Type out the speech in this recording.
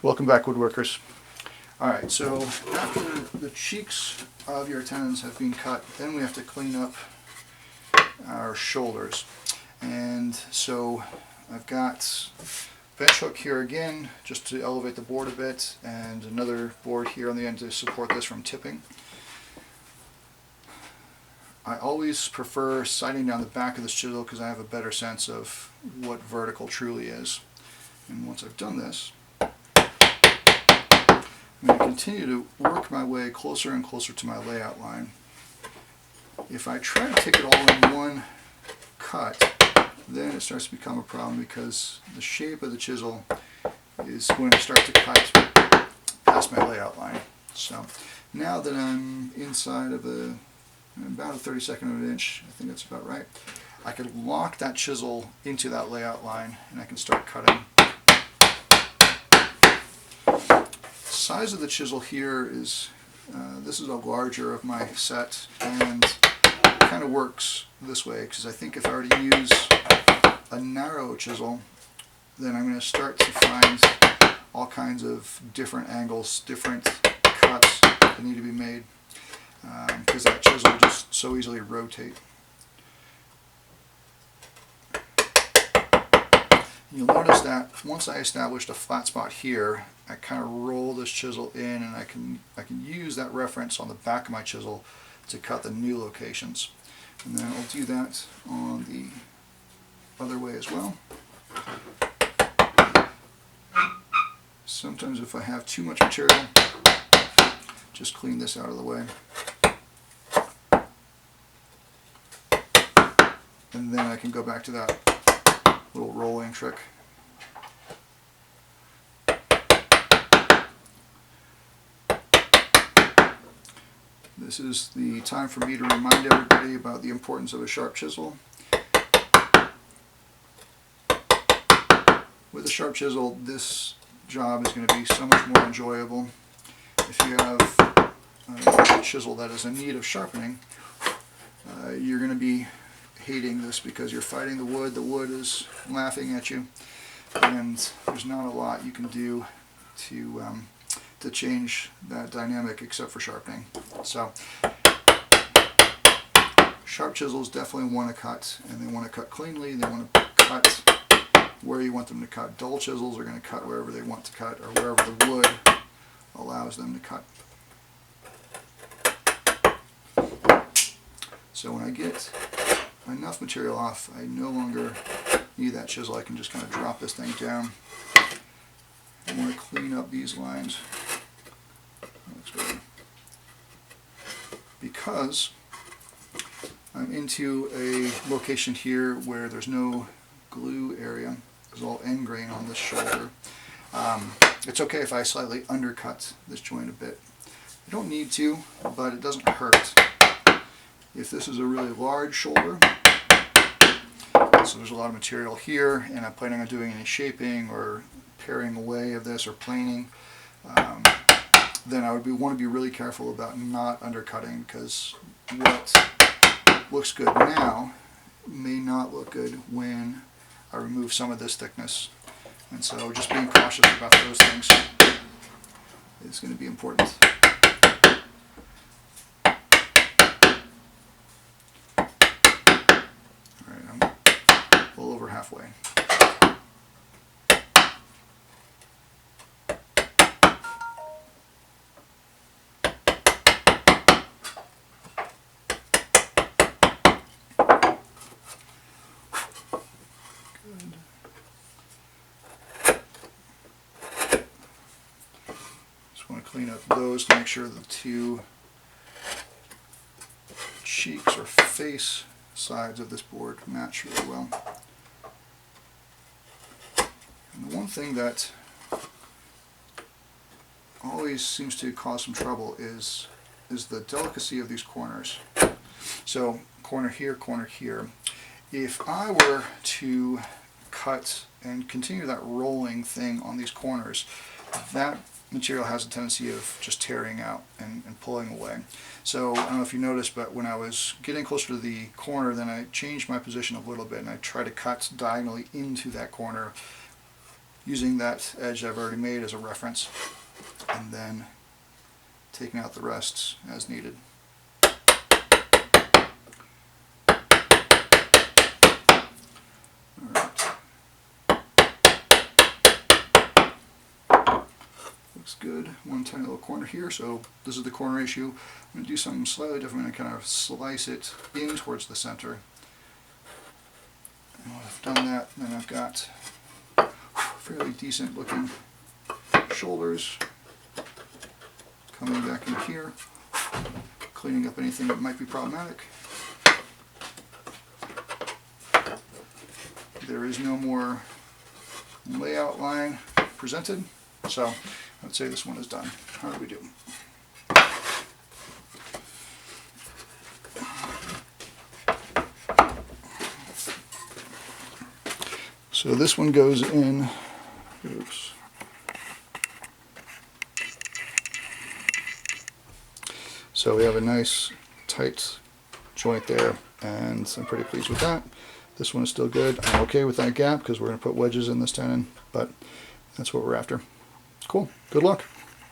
Welcome back, woodworkers. Alright, so after the cheeks of your tenons have been cut, then we have to clean up our shoulders. And so I've got bench hook here again, just to elevate the board a bit, and another board here on the end to support this from tipping. I always prefer sighting down the back of this chisel because I have a better sense of what vertical truly is. And once I've done this, I'm going to continue to work my way closer and closer to my layout line. If I try to take it all in one cut, then it starts to become a problem because the shape of the chisel is going to start to cut past my layout line. So now that I'm inside of about a 32nd of an inch, I think that's about right, I can lock that chisel into that layout line and I can start cutting. Size of the chisel here is, this is a larger of my set, and it kind of works this way because I think if I were to use a narrow chisel, then I'm going to start to find all kinds of different angles, different cuts that need to be made because that chisel will just so easily rotate. You'll notice that once I established a flat spot here, I kind of roll this chisel in, and I can use that reference on the back of my chisel to cut the new locations. And then I'll do that on the other way as well. Sometimes if I have too much material, just clean this out of the way. And then I can go back to that little rolling trick. This is the time for me to remind everybody about the importance of a sharp chisel. With a sharp chisel, this job is going to be so much more enjoyable. If you have a chisel that is in need of sharpening, you're going to be hating this because you're fighting the wood is laughing at you, and there's not a lot you can do to change that dynamic except for sharpening. So sharp chisels definitely want to cut, and they want to cut cleanly. They want to cut where you want them to cut. Dull chisels are going to cut wherever they want to cut, or wherever the wood allows them to cut. So when I get enough material off, I no longer need that chisel. I can just kind of drop this thing down. I want to clean up these lines. That looks better. Because I'm into a location here where there's no glue area. There's all end grain on this shoulder. It's okay if I slightly undercut this joint a bit. I don't need to, but it doesn't hurt. If this is a really large shoulder, so there's a lot of material here, and I'm planning on doing any shaping or paring away of this or planing, then I would want to be really careful about not undercutting, because what looks good now may not look good when I remove some of this thickness. And so just being cautious about those things is going to be important. Alright, I'm a little over halfway. Clean up those to make sure the two cheeks or face sides of this board match really well. And the one thing that always seems to cause some trouble is the delicacy of these corners. So corner here, corner here. If I were to cut and continue that rolling thing on these corners, that material has a tendency of just tearing out and pulling away. So I don't know if you noticed, but when I was getting closer to the corner, then I changed my position a little bit and I tried to cut diagonally into that corner using that edge I've already made as a reference, and then taking out the rest as needed. Looks good. One tiny little corner here, so this is the corner issue. I'm going to do something slightly different. I'm going to kind of slice it in towards the center. And when I've done that, then I've got fairly decent looking shoulders coming back in here, cleaning up anything that might be problematic. There is no more layout line presented, so I'd say this one is done. How do we do? So this one goes in, oops. So we have a nice tight joint there, and I'm pretty pleased with that. This one is still good. I'm okay with that gap because we're going to put wedges in this tenon, but that's what we're after. Cool. Good luck.